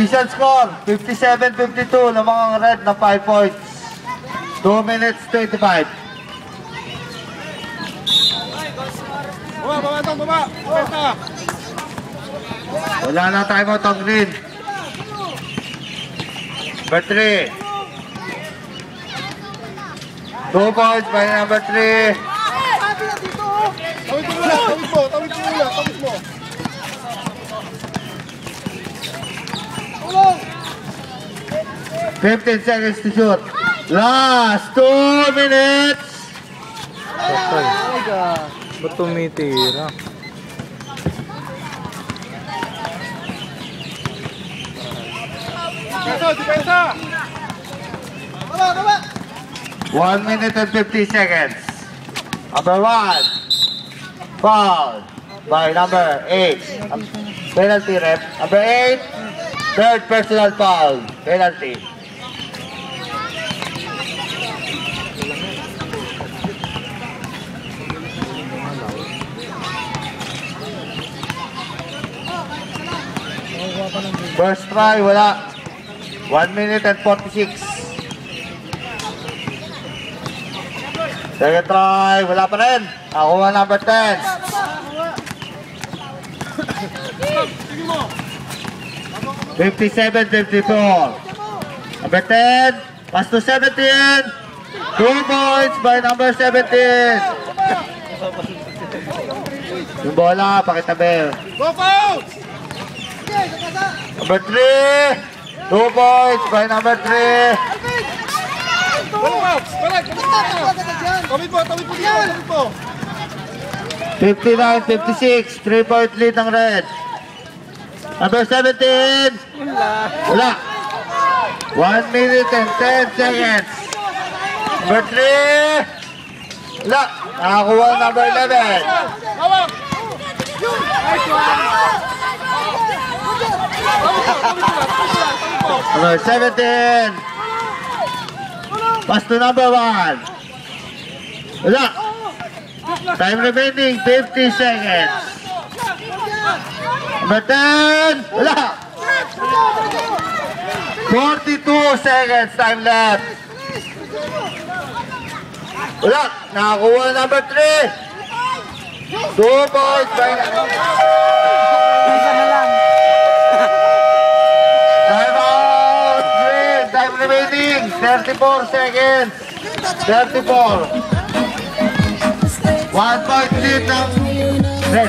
Official score, 57-52 ng mga red na 5 points. 2 minutes 25. Baba. Wala na timeout ang green. Number 3. 2 points by number 3. Tawid mo. 15 seconds to shoot. Last 2 minutes. Ba't tumitira? Depensa! 1 minute and 50 seconds. Number 1. Foul by number 8. Penalty rep. Number 8. Third personal foul. Penalty. First try, wala. 1 minute and 46. Second try, wala pa rin. Nakuha number 10. (57-54). Number 10, pass to 17. 2 points by number 17. Yung bola, pakitabi. Go, Coach! Number 3, 2 points by number 3. Tawid po. 59-56, 3-point lead ng red. Number 17, wala. 1 minute and 10 seconds. Number 3, wala. Nakakuha number 11. Number 17. Pass to number 1. Wala. Time remaining 50 seconds. Number 10. Wala. 42 seconds time left. Wala. Nakakuha number 3. 2 points by time out. Time remaining 34 seconds. 34. 1 point lead ng red.